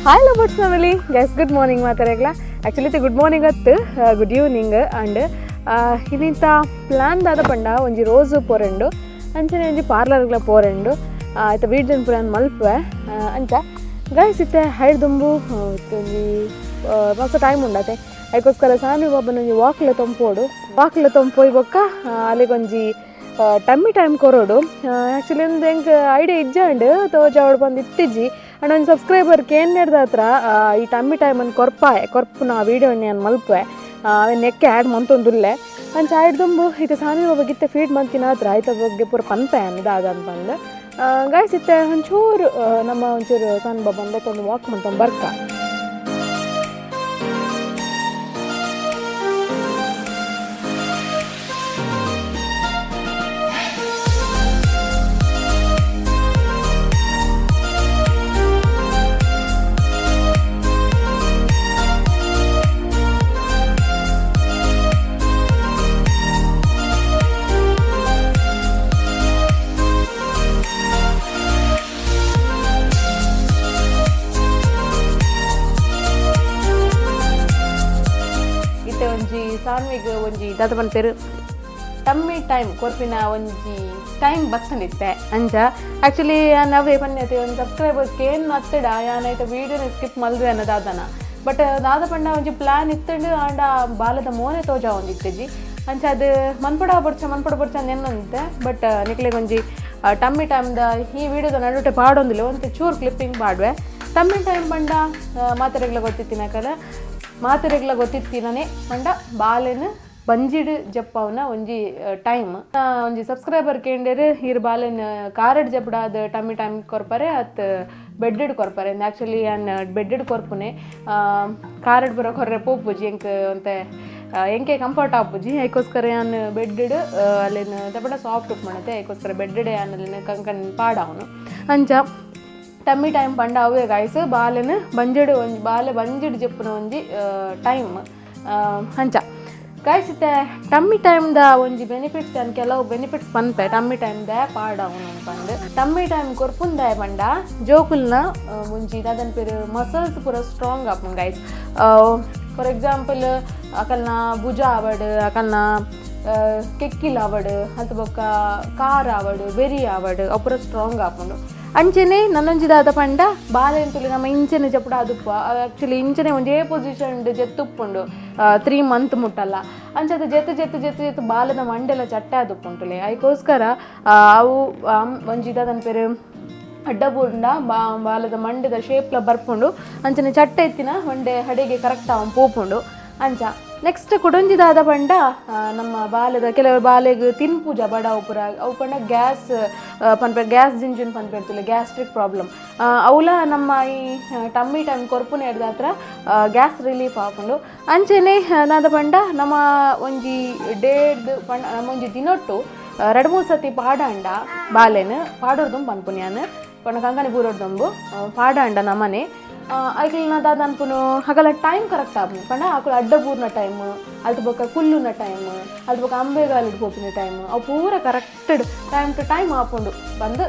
hi lovers family guys good morning ಮಾತಾಡಲ್ಲ actually good morning ಅತ್ತು good evening and ಇನ್ನಿಂತ plan ದಾದ ಪಂಡ ಒಂಜಿ ರೋಸು ಪೋರೆಂಡು ಅಂಚನೆ ಒಂಜಿ ಪಾರ್ಲರ್ಗಳ ಪೋರೆಂಡು ಆಯ್ತು ವೀಡ್ಜನ್ ಪ್ಲ್ಯಾನ್ ಮಲ್ಪೆ ಅಂಚ ಗೈಸ್ ಇತ್ತೆ ಹೈಡ್ ದುಂಬು ಒಂಜಿ ಮಸ್ತ್ ಟೈಮ್ ಉಂಡತೆ ಅದಕ್ಕೋಸ್ಕರ ಸಾನು ಬಾಬನ ಒಂಜಿ ವಾಕ್ಲ ತೊಂಪೋಯ್ ಬೊಕ್ಕ ಅಲ್ಲಿಗೊಂಜಿ ಟಮ್ಮಿ ಟೈಮ್ ಕೊರೋಡು ಆ್ಯಕ್ಚುಲಿ ಒಂದು ಹೆಂಗೆ ಐಡಿಯಾ ಇಜ್ಜಂಡು ತೋಜ ಅವಳು ಬಂದು ಇತ್ತಿಜ್ಜಿ ಅಂಡ್ ಒಂದು ಸಬ್ಸ್ಕ್ರೈಬರ್ಗೆ ಏನು ನಡೆದ ಹತ್ರ ಈ ಟಮ್ಮಿ ಟೈಮನ್ನು ಕೊರ್ಪು ನಾ ವೀಡಿಯೋನ ನಾನು ಮಲ್ಪೆ ನೆಕ್ಕೆ ಆ್ಯಡ್ ಮಂತೊಂದುಲ್ಲೆ ಅಂಚ ಆಯ್ಡು ದುಂಬು ಇದು ಸಾನಿ ಹೋಗಿತ್ತೆ ಫೀಡ್ ಮಂತಿನ ಹತ್ರ ಆಯ್ತು ಬಗ್ಗೆ ಪೂರ ಪನ್ಪೆ ಇದಾದ ಅಂತಂದು ಗಾಯ್ಸ್ ಇತ್ತೆ ಒಂಚೂರು ನಮ್ಮ ಒಂಚೂರು ಸಾನು ಬಾಬಾ ಬಂದೈತೆ ಒಂದು ವಾಕ್ ಮಂತ ಬರ್ಕ ಒಂಜಿ ಸಾನ್ವಿಗೆ ಒಂಜಿ ದಾದ ಪನ್ಪೇರು ಟಮ್ಮಿ ಟೈಮ್ ಕೊರ್ಪಿನ ಒಂಜಿ ಟೈಮ್ ಬತ್ತನಿತ್ತೆ ಅಂಚ ಆ್ಯಕ್ಚುಲಿ ನಾವೇ ಪನ್ಯತೆ ಒಂದು ಸಬ್ಸ್ಕ್ರೈಬರ್ಸ್ಗೆ ಏನು ನತ್ತಡ ಯಾನೈತೆ ವೀಡಿಯೋನ ಸ್ಕಿಪ್ ಮಲ್ದೆ ಅನ್ನೋದಾದನ ಬಟ್ ದಾದ ಪಂಡ ಒಂಜಿ ಪ್ಲ್ಯಾನ್ ಇತ್ತಂಡು ಆಂಡ ಬಾಲದ ಮೋನೆ ತೋಜ ಒಂದಿತ್ತಜಿ ಅಂಚ ಅದು ಮನ್ಪಡ ಬರ್ಚ ನೆನ್ನಂತೆ ಬಟ್ ನಿಕ್ಲೆಗೆ ಒಂಜಿ ಟಮ್ಮಿ ಟೈಮ್ದ ಈ ವಿಡಿಯೋದ ನಡುಟೆ ಪಾಡೊಂದಿಲ್ಲ ಒಂದು ಚೂರು ಕ್ಲಿಪ್ಪಿಂಗ್ ಪಾಡ್ವೆ ಟಮ್ಮಿ ಟೈಮ್ ಪಂಡ ಮಾತೆರೆಗ್ಲ ಗೊತ್ತಿತ್ತಿನೇ ಪಂಡ ಬಾಲೆನ ಬಂಜಿಡ್ ಜಪ್ಪವನ ಒಂಜಿ ಟೈಮ್ ಒಂಜಿ ಸಬ್ಸ್ಕ್ರೈಬರ್ ಕೇಂಡರು ಇರ್ ಬಾಲೆನ್ ಕಾರಡ್ ಜಪ್ಪಡಾದ ಟಮ್ಮಿ ಟೈಮ್ ಕೊರ್ಪರೆ ಅತ್ ಬೆಡ್ಡೆಡ್ ಕೊರ್ಪರೆ ಆ್ಯಕ್ಚುಲಿ ಅನ್ ಬೆಡ್ಡೆಡ್ ಕೊರ್ಪುನೆ ಕಾರಡ್ ಬರೋ ಕೊರ್ರೆ ಪೋಪುಜಿ ಎಂಕೆ ಎಂಕೆ ಕಂಫರ್ಟ್ ಆಪುಜಿ ಅದಕ್ಕೋಸ್ಕರ ನಾನು ಬೆಡ್ಡೆಡ್ ಅಲ್ಲಿನ ತಪಡ ಸಾಫ್ಟ್ ಉಪ್ ಮಾಡತ್ತೆ ಅದಕ್ಕೋಸ್ಕರ ಬೆಡ್ಡೆಡೆ ಅನ್ನಲ್ಲಿನ ಕಂಕನ್ ಪಾಡವನು ಅಂಚ ಟಮ್ಮಿ ಟೈಮ್ ಪಂಡ ಅವೇ ಗಾಯ್ಸ್ ಬಾಲೆನ ಬಂಜಿಡ್ ಜಪ್ಪುನ ಒಂಜಿ ಟೈಮ್ ಅಂಚ ಗಾಯ್ಸ್ ಇತ್ತೆ ಟಮ್ಮಿ ಟೈಮ್ದ ಒಂಜಿ ಬೆನಿಫಿಟ್ಸ್ ಅನ್ ಕೆಲವು ಬೆನಿಫಿಟ್ಸ್ ಪನ್ಪೆ ಟಮ್ಮಿ ಟೈಮ್ದ ಪಾಡವನು ಪಂಡ್ ಟಮ್ಮಿ ಟೈಮ್ ಕೊರ್ಪುಂದ ಪಂಡ ಜೋಕುಲ್ನ ಒಂಜಿ ಅದನ್ ಪೇರು ಮಸಲ್ಸ್ ಪೂರ ಸ್ಟ್ರಾಂಗ್ ಆಪುಂಡು ಗಾಯ್ಸ್ ಫಾರ್ ಎಕ್ಸಾಂಪಲ್ ಅಕಲ್ನ ಭುಜ ಆವಡ್ ಅಕಲ್ನ ಕೆಕ್ಕಿಲ್ ಆವಡ್ ಅಲ್ತ ಬೊಕ್ಕ ಕಾರ್ ಆವಡ್ ಬೆರಿ ಆವಡ್ ಅವು ಪೂರ ಸ್ಟ್ರಾಂಗ್ ಆಪುಂಡು ಅಂಚನೆ ನನ್ನೊಂಜಿದಾದ ಪಂಡ ಬಾಲೆಂತುಲಿ ನಮ್ಮ ಇಂಚನೆ ಜಪ್ಪಡ ಅದುಪ್ಪ ಆ್ಯಕ್ಚುಲಿ ಇಂಚನೆ ಒಂದೇ ಪೊಸಿಷನ್ ಜೆತ್ತುಪ್ಪುಂಡು 3 ಮಂತ್ ಮುಟ್ಟಲ್ಲ ಅಂಚದ ಜೆತ್ತು ಬಾಲದ ಮಂಡೆಲ್ಲ ಚಟ್ಟೆ ಅದುಪ್ಪುಂಟುಲೆ ಅದಕ್ಕೋಸ್ಕರ ಅವು ಒಂಜಿದಾದನ ಪೇರು ಅಡ್ಡ ಬುಂಡ ಬಾಲದ ಮಂಡದ ಶೇಪ್ಲ ಬರ್ಪುಂಡು ಅಂಚನೆ ಚಟ್ಟೆ ಎತ್ತಿನ ಒಂಡೆ ಹಡೆಗೆ ಕರೆಕ್ಟ್ ಅವನ್ ಪೋಪುಂಡು ಅಂಚ ನೆಕ್ಸ್ಟ್ ಕುಡೊಂಜಿದಾದ ಪಂಡ ನಮ್ಮ ಬಾಲದ ಕೆಲವರು ಬಾಲೆಗೆ ತಿನ್ಪುಜ ಬಡ ಅವು ಪಂಡ ಗ್ಯಾಸ್ ಪನ್ಪೆ ಗ್ಯಾಸ್ ಜಿಂಜುನ್ ಪನ್ಪೆರ್ತುಲೆ ಗ್ಯಾಸ್ಟ್ರಿಕ್ ಪ್ರಾಬ್ಲಮ್ ಅವಲ ನಮ್ಮ ಈ ಟಮ್ಮಿ ಟೈಮ್ ಕೊರ್ಪುನೆ ಹಿಡ್ದ ಹತ್ರ ಗ್ಯಾಸ್ ರಿಲೀಫ್ ಆಪುಂಡು ಅಂಚೆನೆ ನಾದ ಪಂಡ ನಮ್ಮ ಒಂಜಿ ಪಂಡ ನಮ್ಮ ಒಂಜಿ ದಿನೊಟ್ಟು 2-3 ಸತಿ ಪಾಡಾಂಡ ಬಾಲೆನ್ ಪಾಡೋರ್ದು ಪನ್ಪುನ್ಯಾನ್ ಪಂಡ ಕಂಕನಿ ಬೂರೋಡ್ದಂಬು ಪಾಡಾಂಡ ನಮ್ಮನೆ ಐಕ್ಲಿನ ದಾದ ಅನ್ಪುನು ಹಾಗಲ್ಲ ಟೈಮ್ ಕರೆಕ್ಟ್ ಆಪುನು ಪಂಡ ಆಕಳು ಅಡ್ಡ ಪೂರ್ನ ಟೈಮ್ ಅದು ಬೊಕ್ಕ ಕುಲ್ಲುನ ಟೈಮ್ ಅದು ಬೊಕ್ಕ ಅಂಬೆಗಾಲಿಡ್ ಪೋಪಿನ ಟೈಮ್ ಅವು ಪೂರ ಕರೆಕ್ಟೆಡ್ ಟೈಮ್ ಟು ಟೈಮ್ ಆಪುಂಡು ಬಂದು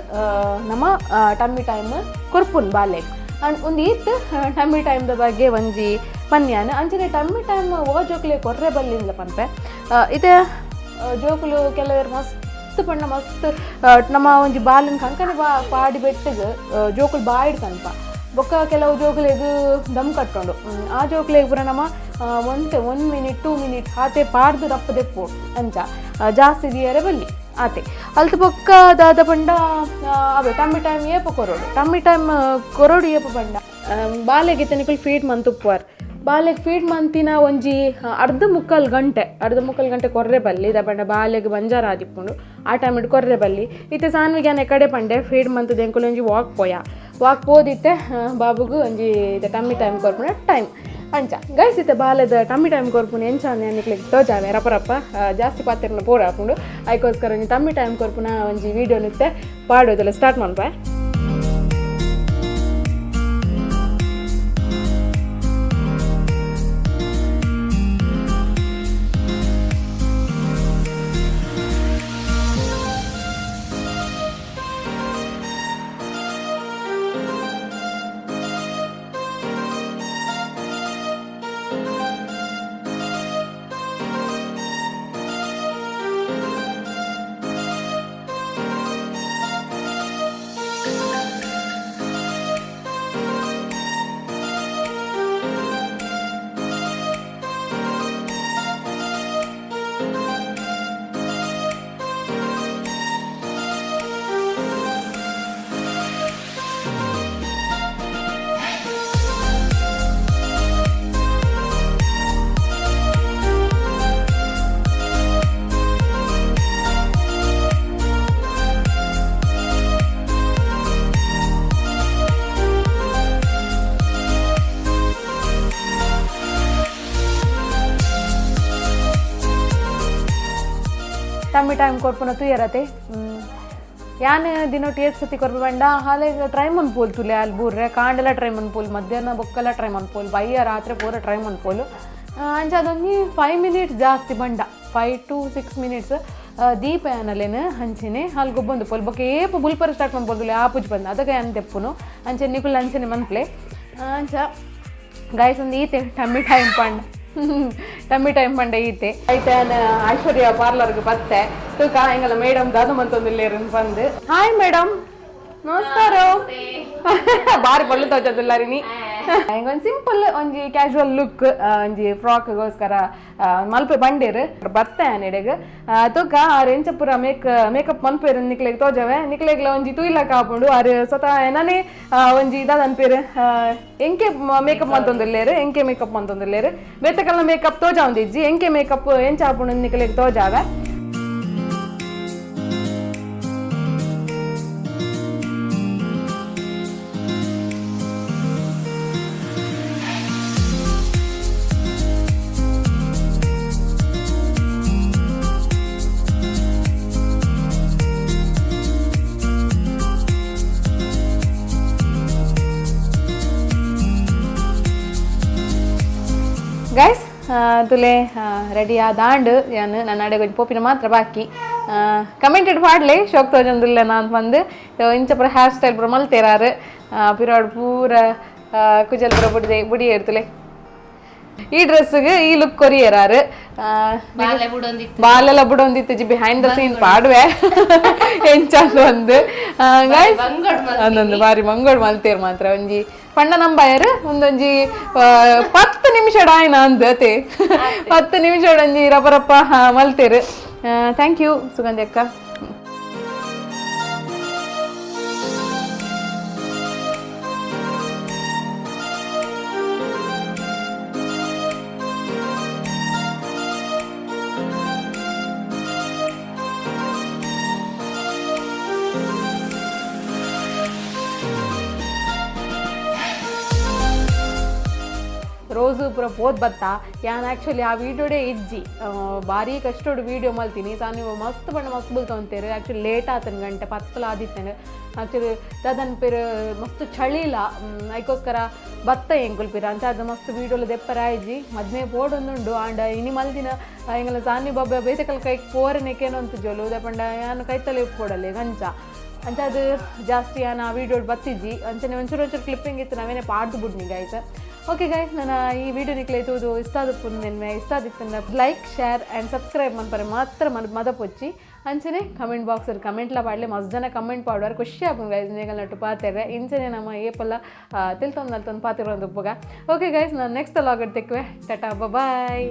ನಮ್ಮ ಟಮ್ಮಿ ಟೈಮ್ ಕೊರ್ಪುನ್ ಬಾಲೆಗ್ ಒಂದು ಈತ್ ಟಮ್ಮಿ ಟೈಮ್ದ ಬಗ್ಗೆ ಒಂಜಿ ಪನ್ಯಾನ್ ಅಂಚನೆ ಟಮ್ಮಿ ಟೈಮ್ ಜೋಕ್ಲೆ ಕೊರ್ರೆ ಬಲ್ಲಿಂದ ಪನ್ಪೆ ಇದೇ ಜೋಕುಲು ಕೆಲವರು ಮಸ್ತ್ ಪಂಡ ಮಸ್ತ್ ನಮ್ಮ ಒಂಜಿ ಬಾಲಿನ ಕಂಕನೆ ಪಾಡಿ ಬೆಟ್ಟಗೆ ಜೋಕುಲು ಬಾಯಿಡ್ ಕನ್ಪ ಬೊಕ್ಕ ಕೆಲವು ಜೋಕುಲೆಗ್ ದಮ್ ಕಟ್ಟೊಂಡು ಆ ಜೋಕುಲೆಗ್ ಪೂರ ನಮ್ಮ 1 ಮಿನಿಟ್ 2 ಮಿನಿಟ್ ಆತೆ ಪಾಡ್ದು ರಪ್ಪದೆ ಪೋಡು ಅಂಚ ಜಾಸ್ತಿ ದಿಯರೆ ಬಲ್ಲಿ ಆತೆ ಅಲ್ತ ಬೊಕ್ಕ ದಾದ ಪಂಡ ಅವೇ ಟಮ್ಮಿ ಟೈಮ್ ಏಪ ಕೊರೋಡು ಏಪ ಪಂಡ ಬಾಲೆಗೆ ತನಿಕುಲು ಫೀಡ್ ಮಂತುಪ್ಪುವಾರ್ ಬಾಲೆಗೆ ಫೀಡ್ ಮಂತಿನ ಒಂಜಿ ಅರ್ಧ ಮುಕ್ಕಾಲು ಗಂಟೆ ಕೊರ್ರೆ ಬಲ್ಲಿ ಇದ ಪಂಡ ಬಾಲೆಗೆ ಬಂಜಾರ ಆದಿಪ್ಪುಂಡು ಆ ಟೈಮ್ ಇಟ್ಟು ಕೊರ್ರೆ ಬಲ್ಲಿ ಇತ್ತೆ ಸಾನ್ವಿಗೆ ಕಡೆ ಪಂಡೆ ಫೀಡ್ ಮಂತದ ಎಂಕುಲು ಒಂಜಿ ವಾಕ್ ಪೋದಿತ್ತೆ ಬಾಬುಗು ಒಂಜಿ ಇದು ಟಮ್ಮಿ ಟೈಮ್ ಕೊರ್ಪುನ ಟೈಮ್ ಅಂಚ ಗೈಸ್ ಇತ್ತೆ ಬಾಲೆದ ಟಮ್ಮಿ ಟೈಮ್ ಕೊರ್ಪುನ ಎಂಚಾನೆ ಅನ್ನಿಕ್ಲಿಕ್ಕೆ ತೋಜಾವೆ ರಪ್ಪ ಜಾಸ್ತಿ ಪಾತ್ರೆನ ಪೋರ ಹಾಕೊಂಡು ಅದಕ್ಕೋಸ್ಕರ ಒಂಜಿ ಟಮ್ಮಿ ಟೈಮ್ ಕೊರ್ಪುನ ಒಂಜಿ ವೀಡಿಯೋನಿತ್ತೆ ಪಾಡೋದೆಲ್ಲ ಸ್ಟಾರ್ಟ್ ಮಾಡ್ಬಾ ಟೈಮ್ ಟೈಮ್ ಕೊರ್ಪುನ ತುಯರತೆ ಯಾನ್ ದಿನೊಟ್ಟು ಏತ್ ಸತಿ ಕೊರ್ಪೆ ಬಂಡ ಹಾಲೆ ಟ್ರೈ ಮನ್ಪೋಲ್ ತುಲೆ ಅಲ್ಲಿ ಬೂರ್ರೆ ಕಾಂಡೆಲ್ಲ ಟ್ರೈ ಮನ್ಪೋಲ್ ಮಧ್ಯಾಹ್ನ ಬೊಕ್ಕೆಲ್ಲ ಟ್ರೈ ಮನ್ಪೋಲ್ ಬಯ್ಯ ರಾತ್ರಿ ಪೂರ ಟ್ರೈ ಮನ್ಪೋಲು ಅಂಚ ಅದೊಂದು 5 ಮಿನಿಟ್ಸ್ ಜಾಸ್ತಿ ಬಂಡ 5 to 6 ಮಿನಿಟ್ಸ್ ದೀಪ ಏನಲ್ಲೇನು ಹಂಚಿನಿ ಅಲ್ಲಿ ಗೊಬ್ಬೊಂದು ಪೋಲ್ ಬೊಕ್ಕೆ ಏಪು ಬುಲ್ಪರ್ ಸ್ಟಾರ್ಟ್ ಮನ್ಪೋಲ್ದುಲೆ ಆ ಪೂಜ್ ಬಂದು ಅದಕ್ಕೆ ಏನು ತೆಪ್ಪುನು ಅಂಚೆ ನಿಕುಲ್ ಅಂಚನೆ ಮನ್ಪ್ಲೆ ಅಂಚ ಗಾಯ್ಸ್ ಒಂದು ಈತೆ ಟಮ್ಮಿ ಟೈಮ್ ಪಂಡ ಟಮ್ಮಿ ಟೈಮ್ ಪಂಡ ಈತೆ ಐತೆ ಐಶ್ವರ್ಯ ಪಾರ್ಲರ್ಗೆ ಬತ್ತೆ ತೂಕ ಹಿಂಗಲ್ಲ ಮೇಡಮ್ ದಾದು ಮಂತೊಂದಿಲ್ಲೇರು ಬಂದು ಹಾಯ್ ಮೇಡಮ್ ನಮಸ್ಕಾರ ಬಾರಿ ಪೊಳ್ಳು ತೋಚದಿಲ್ಲ ರೀ ನೀ ಹಿಂಗೊಂದು ಸಿಂಪಲ್ ಒಂಜಿ ಕ್ಯಾಶುವಲ್ ಲುಕ್ ಒಂಜಿ ಫ್ರಾಕ್ಗೋಸ್ಕರ ಮಲ್ಪೆ ಬಂಡೇರು ಬತ್ತೆ ನೆಡೆಗೆ ತೂಕ ಆರು ಎಂಚ ಪೂರ ಮೇಕಪ್ ಮನ್ಪೇರು ನಿಕ್ಲೆಗೆ ತೋಜವೆ ನಿಕ್ಲೆಗ್ಲ ಒಂಜಿ ತೂಯಿಲ ಕಾಪುಂಡು ಆರು ಸ್ವತಃ ನಾನೇ ಒಂಜಿ ಇದಾದ ಅನ್ಪೇರು ಎಂಕೆ ಮೇಕಪ್ ಮಂತೊಂದಿಲ್ಲೇರು ಎಂಕೆ ಮೇಕಪ್ ಮಂತೊಂದಿಲ್ಲೇರು ಬೇತಕಲ್ನ ಮೇಕಪ್ ತೋಜ ಒಂದಿಜ್ಜಿ ಎಂಕೆ ಮೇಕಪ್ ಎಂಚ ಹಾಪುಂಡು ನಿಕ್ಲೆಗೆ ತೋಜಾವೆ ಗೈಸ್ ತುಲೆ ರೆಡಿ ಆದಾಂಡ್ ಯಾನು ನನ್ನ ಅಡೆ ಕೊಂಚ ಪೋಪಿನ ಮಾತ್ರ ಬಾಕಿ ಕಮೆಂಟೆಡ್ ಪಾಡ್ಲೆ ಶೋಕ್ ತೋಜಂದಿಲ್ಲ ನಾನು ಬಂದು ಇಂಚ ಪೂರ ಹೇರ್ ಸ್ಟೈಲ್ ಪೂರ ಮಲ್ತೇರಾರು ಪಿರಾಡ್ ಪೂರ ಕುಜಲ್ ಪೂರ ಬುಡಿ ಇರ್ತಲೆ ಈ ಡ್ರೆಸ್ಗೆ ಈ ಲುಕ್ ಕೊರಿಯರಾರು ಬಾಲೆಲ್ಲ ಬುಡೊಂದಿತ್ತು ಜಿ ಬಿಹೈಂಡ್ ದ ಸೀನ್ ಪಾಡುವೆ ಎಂಚಂದು ಒಂದು ಗೈಸ್ ಒಂದೊಂದು ಬಾರಿ ಮಂಗೋಡ್ ಮಲ್ತೇರು ಮಾತ್ರ ಒಂಜಿ ಪಂಡ ನಂಬಾಯರು ಒಂದೊಂಜಿ 10 ನಿಮಿಷ ಆಯ್ನ ಅಂದತೆ 10 ನಿಮಿಷ ಒಂಜಿ ರಪ್ಪ ಮಲ್ತೇರು ಥ್ಯಾಂಕ್ ಯು ಸುಗಂಧಿ ಅಕ್ಕ ರೋಸು ಪೂರ ಪೋದ್ ಬತ್ತ ಯಾನ್ ಆ್ಯಕ್ಚುಲಿ ಆ ವಿಡಿಯೋಡೇ ಇಜ್ಜಿ ಭಾರಿ ಕಷ್ಟೋಡು ವೀಡಿಯೋ ಮಲ್ತೀನಿ ನೀವು ಮಸ್ತ್ ಬಣ್ಣ ಮಸ್ತ್ ಬಲ್ತೊಂತೇರು ಆ್ಯಕ್ಚುಲಿ ಲೇಟ್ ಆತನ ಗಂಟೆ ಪತ್ತಲ ಆದಿತ್ತೇನೆ ಆ್ಯಕ್ಚುಲಿ ದಾದನ್ ಪೇರು ಮಸ್ತ್ ಚಳಿಲ ಅದಕ್ಕೋಸ್ಕರ ಬತ್ತ ಹೆಂಗೆ ಕುಲ್ಪಿರ ಅಂತ ಅದು ಮಸ್ತ್ ವೀಡಿಯೋಲು ದೆಪ್ಪರ ಆಯ್ಜಿ ಮದ್ಮೆ ಪೋಡೊಂದುಂಡು ಆಂಡ ಇನಿ ಮಲ್ದಿನ ಹಿಂಗೆಲ್ಲ ಸಾನಿ ಬಬ್ಬ ಬೇತಕಲ್ ಕೈ ಕೋರನೆಕೇನೋ ಅಂತ ಜೋಲು ಉದಪಂಡ ಯಾನು ಕೈತಲೆ ಉಪ್ಪೋಡಲೆ ಗಂಚ ಅಂತ ಅದು ಜಾಸ್ತಿ ಆ ವಿಡಿಯೋ ಬತ್ತಿಜ್ಜಿ ಅಂಚನೆ ಒಂಚೂರು ಕ್ಲಿಪ್ಪಿಂಗ್ ಇತ್ತು ನಾವೇನೇ ಪಾಡ್ದು ಬಿಡ್ನಿ ಗಾಯ್ಸ್ ಓಕೆ ಗೈಸ್ ನಾನು ಈ ವಿಡಿಯೋ ನಿಕ್ಲೈತು ಇಷ್ಟ ಆದಪ್ಪು ಇಷ್ಟ ಆದಿತ್ತು ಲೈಕ್ ಶೇರ್ ಆ್ಯಂಡ್ ಸಬ್ಸ್ಕ್ರೈಬ್ ಮನ್ಪರೆ ಮಾತ್ರ ಮದ ಪೊಚ್ಚಿ ಅಂಚನೆ ಕಮೆಂಟ್ ಬಾಕ್ಸಲ್ಲಿ ಕಮೆಂಟ್ಲ ಪಾಡಲೆ ಮಸ್ತ್ ಜನ ಕಮೆಂಟ್ ಪಾಡುವಾರು ಖುಷಿ ಆಪುಂಡು ಗೈಸ್ ನೀಗಲ್ ನಟ್ಟು ಪಾತೇರೆ ಇಂಚನೆ ನಮ್ಮ ಏಪಲ್ಲ ತಿಳ್ತೊಂದು ಪಾತಿರೋ ಒಂದು ಉಪ್ಪುಗ ಓಕೆ ಗೈಸ್ ನಾನು ನೆಕ್ಸ್ಟ್ ಲಾಗ್ ತೆಕ್ಕುವೆ ಟಾಟಾ ಬಾಯ್